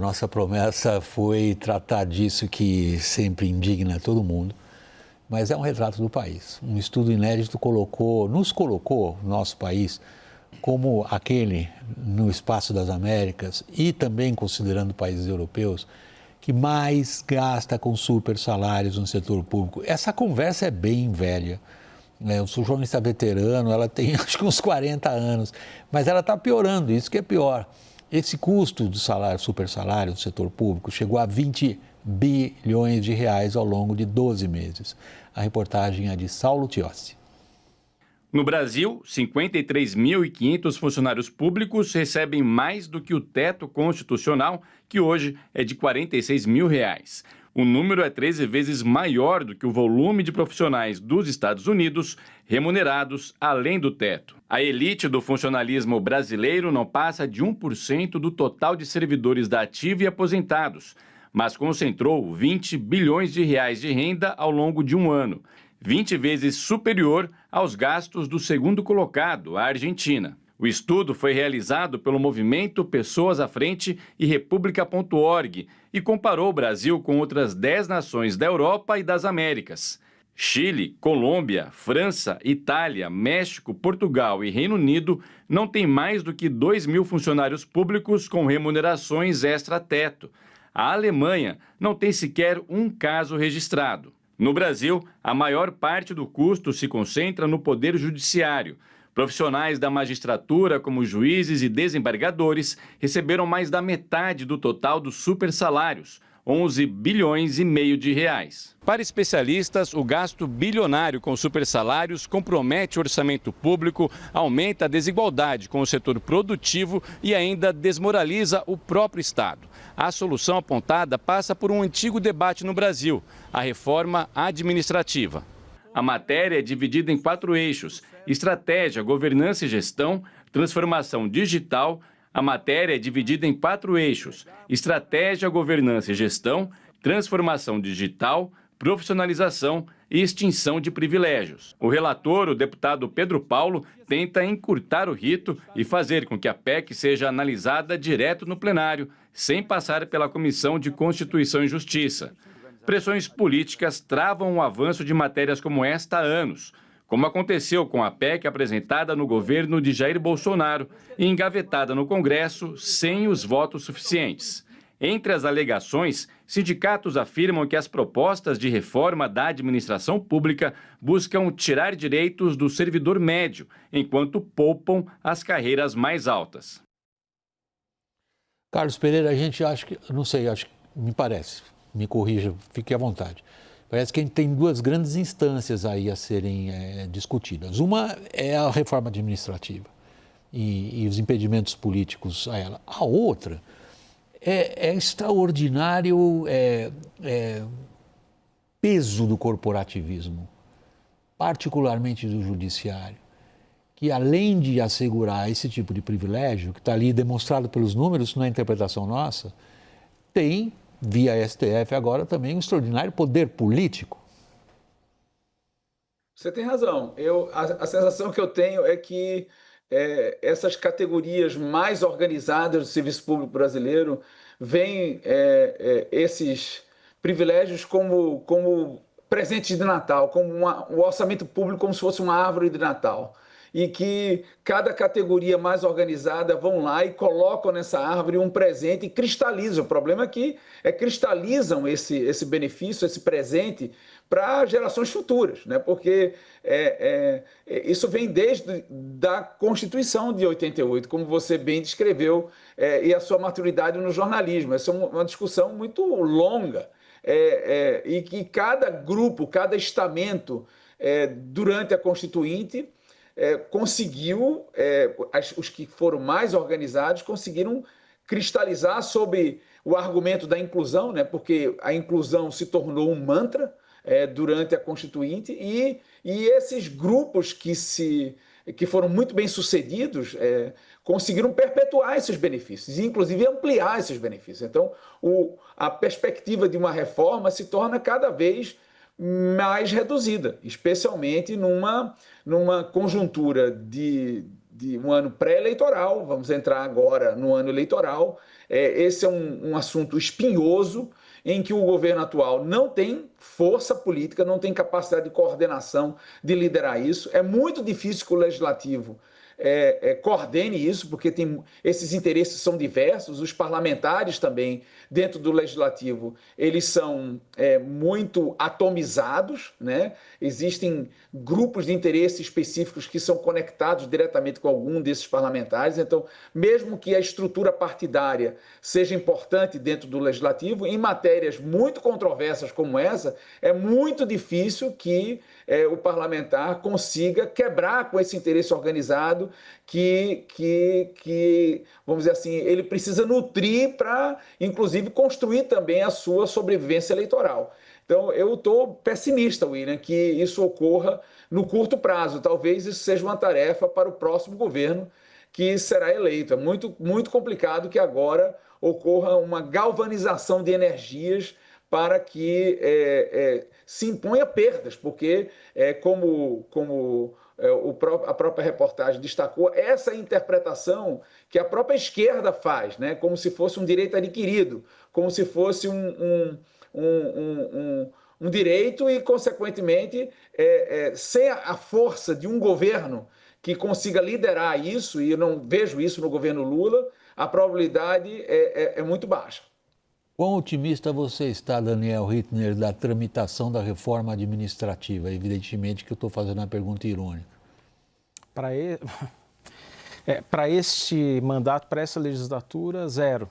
Nossa promessa foi tratar disso que sempre indigna todo mundo, mas é um retrato do país. Um estudo inédito nos colocou, nosso país, como aquele no espaço das Américas e também considerando países europeus, que mais gasta com super salários no setor público. Essa conversa é bem velha. Eu sou jornalista veterano, ela tem acho que uns 40 anos, mas ela está piorando, isso que é pior. Esse custo do salário, super salário do setor público chegou a 20 bilhões de reais ao longo de 12 meses. A reportagem é de Saulo Tiossi. No Brasil, 53.500 funcionários públicos recebem mais do que o teto constitucional, que hoje é de R$ 46 mil. O número é 13 vezes maior do que o volume de profissionais dos Estados Unidos remunerados além do teto. A elite do funcionalismo brasileiro não passa de 1% do total de servidores da ativa e aposentados, mas concentrou 20 bilhões de reais de renda ao longo de um ano, 20 vezes superior aos gastos do segundo colocado, a Argentina. O estudo foi realizado pelo movimento Pessoas à Frente e República.org e comparou o Brasil com outras 10 nações da Europa e das Américas. Chile, Colômbia, França, Itália, México, Portugal e Reino Unido não têm mais do que 2 mil funcionários públicos com remunerações extra-teto. A Alemanha não tem sequer um caso registrado. No Brasil, a maior parte do custo se concentra no Poder Judiciário. Profissionais da magistratura, como juízes e desembargadores, receberam mais da metade do total dos supersalários, 11 bilhões e meio de reais. Para especialistas, o gasto bilionário com supersalários compromete o orçamento público, aumenta a desigualdade com o setor produtivo e ainda desmoraliza o próprio Estado. A solução apontada passa por um antigo debate no Brasil, a reforma administrativa. A matéria é dividida em 4 eixos: estratégia, governança e gestão, transformação digital. A matéria é dividida em 4 eixos: estratégia, governança e gestão, transformação digital, profissionalização e extinção de privilégios. O relator, o deputado Pedro Paulo, tenta encurtar o rito e fazer com que a PEC seja analisada direto no plenário, sem passar pela Comissão de Constituição e Justiça. Pressões políticas travam o avanço de matérias como esta há anos, como aconteceu com a PEC apresentada no governo de Jair Bolsonaro e engavetada no Congresso sem os votos suficientes. Entre as alegações, sindicatos afirmam que as propostas de reforma da administração pública buscam tirar direitos do servidor médio, enquanto poupam as carreiras mais altas. Carlos Pereira, a gente acha que, não sei, me parece, me corrija, fique à vontade. Parece que a gente tem 2 grandes instâncias aí a serem discutidas. Uma é a reforma administrativa e os impedimentos políticos a ela. A outra é extraordinário peso do corporativismo, particularmente do judiciário, que além de assegurar esse tipo de privilégio, que está ali demonstrado pelos números, não é interpretação nossa, tem, via STF agora, também um extraordinário poder político. Você tem razão. A sensação que eu tenho é que essas categorias mais organizadas do serviço público brasileiro veem esses privilégios como presentes de Natal, como o orçamento público como se fosse uma árvore de Natal. E que cada categoria mais organizada vão lá e colocam nessa árvore um presente e cristalizam. O problema é que cristalizam esse benefício, esse presente, para gerações futuras, né? Porque isso vem desde da Constituição de 88, como você bem descreveu, e a sua maturidade no jornalismo. Essa é uma discussão muito longa, e que cada grupo, cada estamento, durante a Constituinte, conseguiu, os que foram mais organizados, conseguiram cristalizar sob o argumento da inclusão, né? Porque a inclusão se tornou um mantra durante a Constituinte, e esses grupos que foram muito bem sucedidos conseguiram perpetuar esses benefícios, e inclusive ampliar esses benefícios. Então, a perspectiva de uma reforma se torna cada vez mais reduzida, especialmente numa conjuntura de de um ano pré-eleitoral, vamos entrar agora no ano eleitoral. Esse é um assunto espinhoso, em que o governo atual não tem força política, não tem capacidade de coordenação de liderar isso. É muito difícil que o legislativo coordene isso, porque esses interesses são diversos, os parlamentares também, dentro do legislativo, eles são muito atomizados, né? Existem grupos de interesse específicos que são conectados diretamente com algum desses parlamentares, então, mesmo que a estrutura partidária seja importante dentro do legislativo, em matérias muito controversas como essa, é muito difícil que o parlamentar consiga quebrar com esse interesse organizado que, vamos dizer assim, ele precisa nutrir para, inclusive, construir também a sua sobrevivência eleitoral. Então, eu estou pessimista, William, que isso ocorra no curto prazo. Talvez isso seja uma tarefa para o próximo governo que será eleito. É muito, muito complicado que agora ocorra uma galvanização de energias para que se imponha perdas, porque, como a própria reportagem destacou, essa interpretação que a própria esquerda faz, né, como se fosse um direito adquirido, como se fosse um direito e, consequentemente, sem a força de um governo que consiga liderar isso, e eu não vejo isso no governo Lula, a probabilidade é muito baixa. Quão otimista você está, Daniel Rittner, da tramitação da reforma administrativa? Evidentemente que eu estou fazendo uma pergunta irônica. Para este mandato, para essa legislatura, zero.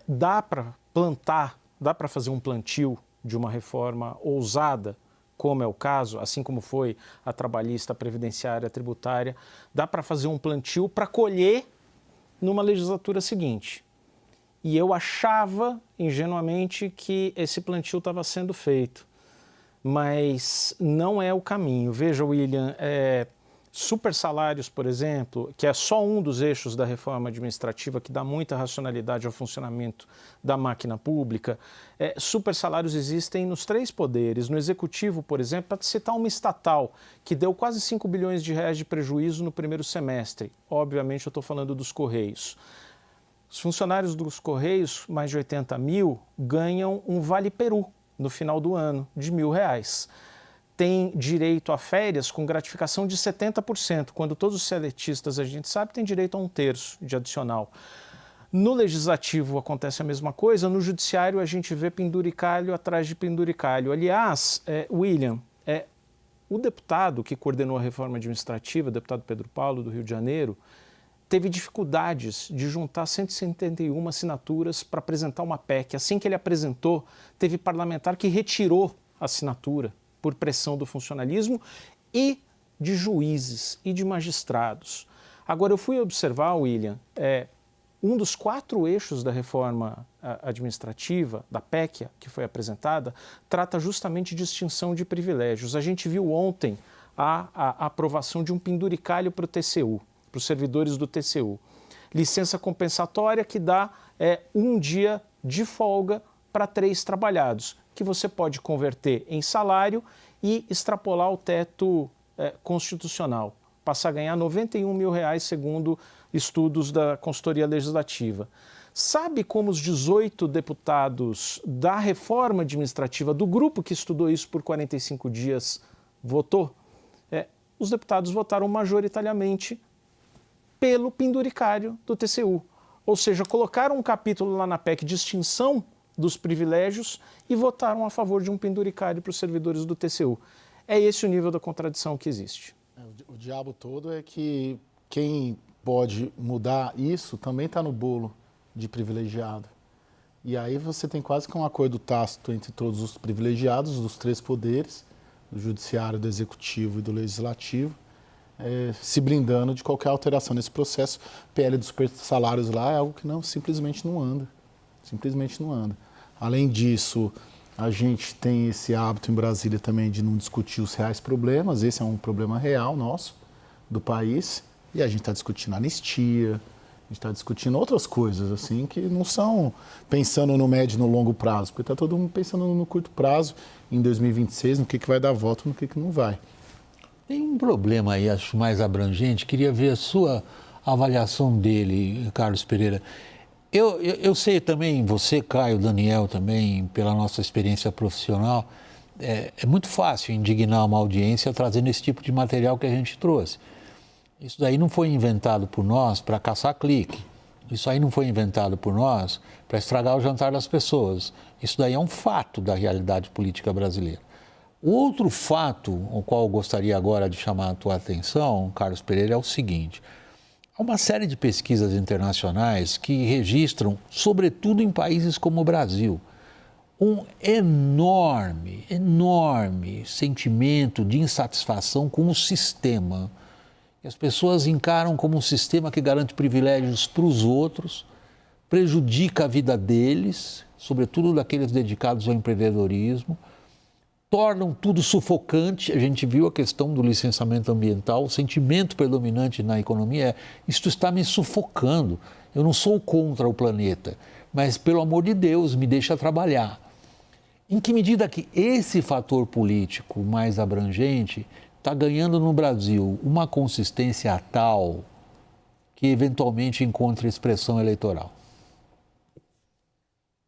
Dá para plantar, dá para fazer um plantio de uma reforma ousada, como é o caso, assim como foi a trabalhista, a previdenciária, a tributária, dá para fazer um plantio para colher numa legislatura seguinte. E eu achava, ingenuamente, que esse plantio estava sendo feito. Mas não é o caminho. Veja, William, super salários, por exemplo, que é só um dos eixos da reforma administrativa que dá muita racionalidade ao funcionamento da máquina pública. Super salários existem nos 3 poderes. No executivo, por exemplo, para citar uma estatal que deu quase 5 bilhões de reais de prejuízo no primeiro semestre. Obviamente, eu estou falando dos Correios. Os funcionários dos Correios, mais de 80 mil, ganham um vale-peru no final do ano de R$1.000. Tem direito a férias com gratificação de 70%, quando todos os seletistas, a gente sabe, têm direito a 1/3 de adicional. No Legislativo acontece a mesma coisa, no Judiciário a gente vê penduricalho atrás de penduricalho. Aliás, William, o deputado que coordenou a reforma administrativa, o deputado Pedro Paulo, do Rio de Janeiro, teve dificuldades de juntar 171 assinaturas para apresentar uma PEC. Assim que ele apresentou, teve parlamentar que retirou a assinatura por pressão do funcionalismo e de juízes e de magistrados. Agora, eu fui observar, William, um dos 4 eixos da reforma administrativa, da PEC, que foi apresentada, trata justamente de extinção de privilégios. A gente viu ontem a aprovação de um penduricalho para o TCU, para os servidores do TCU. Licença compensatória que dá um dia de folga para 3 trabalhados, que você pode converter em salário e extrapolar o teto constitucional, passar a ganhar R$91 mil, segundo estudos da consultoria legislativa. Sabe como os 18 deputados da reforma administrativa, do grupo que estudou isso por 45 dias, votou? Os deputados votaram majoritariamente pelo penduricário do TCU. Ou seja, colocaram um capítulo lá na PEC de extinção dos privilégios e votaram a favor de um penduricário para os servidores do TCU. É esse o nível da contradição que existe. O diabo todo é que quem pode mudar isso também está no bolo de privilegiado. E aí você tem quase que um acordo tácito entre todos os privilegiados dos 3 poderes, do judiciário, do executivo e do legislativo, se blindando de qualquer alteração nesse processo. PL dos super salários lá é algo que simplesmente não anda. Simplesmente não anda. Além disso, a gente tem esse hábito em Brasília também de não discutir os reais problemas. Esse é um problema real nosso, do país. E a gente está discutindo anistia, a gente está discutindo outras coisas, assim, que não são pensando no médio e no longo prazo, porque está todo mundo pensando no curto prazo, em 2026, no que vai dar voto, no que não vai. Tem um problema aí, acho mais abrangente, queria ver a a avaliação dele, Carlos Pereira. Eu sei também, você, Caio, Daniel também, pela nossa experiência profissional, é muito fácil indignar uma audiência trazendo esse tipo de material que a gente trouxe. Isso daí não foi inventado por nós para caçar clique. Isso aí não foi inventado por nós para estragar o jantar das pessoas. Isso daí é um fato da realidade política brasileira. O outro fato, ao qual eu gostaria agora de chamar a tua atenção, Carlos Pereira, é o seguinte. Há uma série de pesquisas internacionais que registram, sobretudo em países como o Brasil, um enorme sentimento de insatisfação com o sistema. As pessoas encaram como um sistema que garante privilégios para os outros, prejudica a vida deles, sobretudo daqueles dedicados ao empreendedorismo, tornam tudo sufocante. A gente viu a questão do licenciamento ambiental, o sentimento predominante na economia é: isto está me sufocando, eu não sou contra o planeta, mas pelo amor de Deus, me deixa trabalhar. Em que medida que esse fator político mais abrangente está ganhando no Brasil uma consistência tal que eventualmente encontre expressão eleitoral?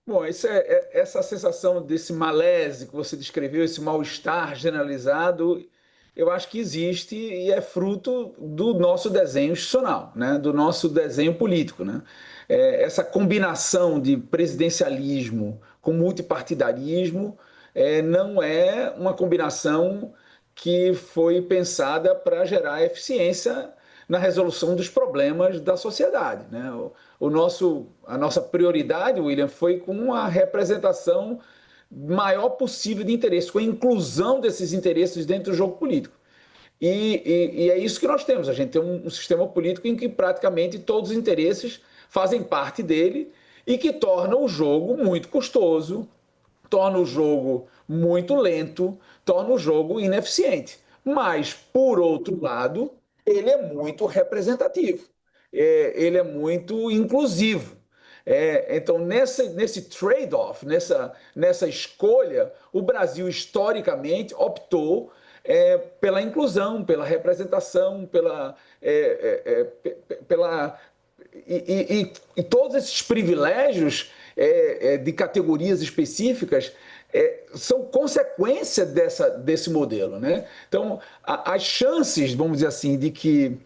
Bom, essa sensação desse malaise que você descreveu, esse mal-estar generalizado, eu acho que existe e é fruto do nosso desenho institucional, né? Do nosso desenho político, né? Essa combinação de presidencialismo com multipartidarismo não é uma combinação que foi pensada para gerar eficiência na resolução dos problemas da sociedade, né? A nossa prioridade, William, foi com a representação maior possível de interesses, com a inclusão desses interesses dentro do jogo político. E é isso que nós temos. A gente tem um sistema político em que praticamente todos os interesses fazem parte dele e que torna o jogo muito custoso, torna o jogo muito lento, torna o jogo ineficiente. Mas, por outro lado, ele é muito representativo, ele é muito inclusivo. Então, nesse trade-off, nessa escolha, o Brasil historicamente optou pela inclusão, pela representação, e todos esses privilégios de categorias específicas são consequência desse modelo, né? Então, as chances, vamos dizer assim, de que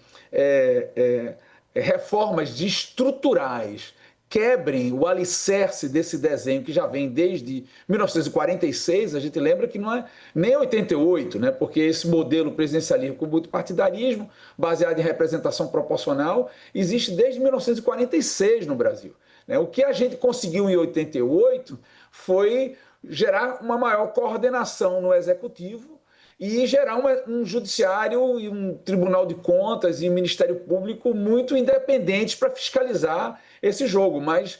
reformas estruturais quebrem o alicerce desse desenho que já vem desde 1946, a gente lembra que não é nem 88, né? Porque esse modelo presidencialismo com multipartidarismo, baseado em representação proporcional, existe desde 1946 no Brasil, né? O que a gente conseguiu em 88 foi gerar uma maior coordenação no executivo e gerar um judiciário e um tribunal de contas e um Ministério Público muito independentes para fiscalizar esse jogo. Mas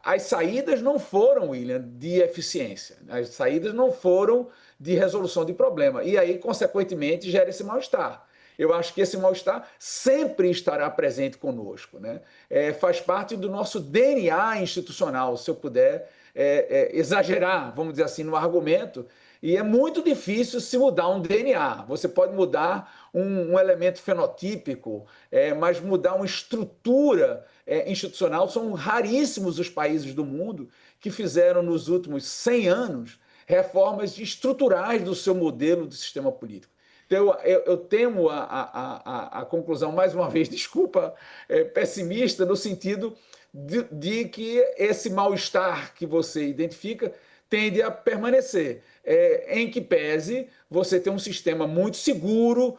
as saídas não foram, William, de eficiência. As saídas não foram de resolução de problema. E aí, consequentemente, gera esse mal-estar. Eu acho que esse mal-estar sempre estará presente conosco, né? Faz parte do nosso DNA institucional, se eu puder exagerar, vamos dizer assim, no argumento. E é muito difícil se mudar um DNA. Você pode mudar um elemento fenotípico, mas mudar uma estrutura institucional. São raríssimos os países do mundo que fizeram nos últimos 100 anos reformas estruturais do seu modelo de sistema político. Então, eu temo a conclusão, mais uma vez, desculpa, pessimista, no sentido de que esse mal-estar que você identifica tende a permanecer, em que pese você ter um sistema muito seguro,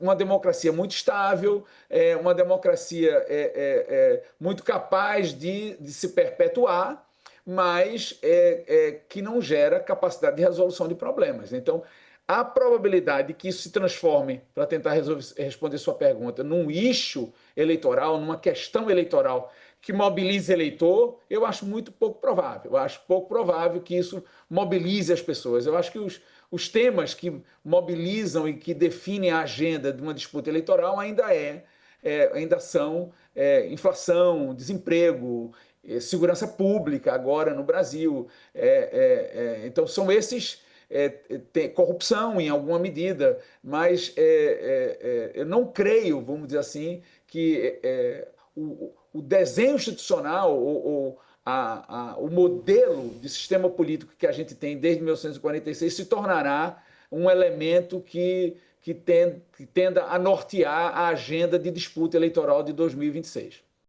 uma democracia muito estável, uma democracia muito capaz de se perpetuar, mas que não gera capacidade de resolução de problemas. Então, a probabilidade de que isso se transforme, para tentar responder sua pergunta, num issue eleitoral, numa questão eleitoral que mobilize eleitor, eu acho muito pouco provável. Eu acho pouco provável que isso mobilize as pessoas. Eu acho que os temas que mobilizam e que definem a agenda de uma disputa eleitoral ainda são inflação, desemprego, segurança pública agora no Brasil. Então, são esses... tem corrupção em alguma medida, mas eu não creio, vamos dizer assim, que o desenho institucional, o modelo de sistema político que a gente tem desde 1946 se tornará um elemento que tenda a nortear a agenda de disputa eleitoral de 2026.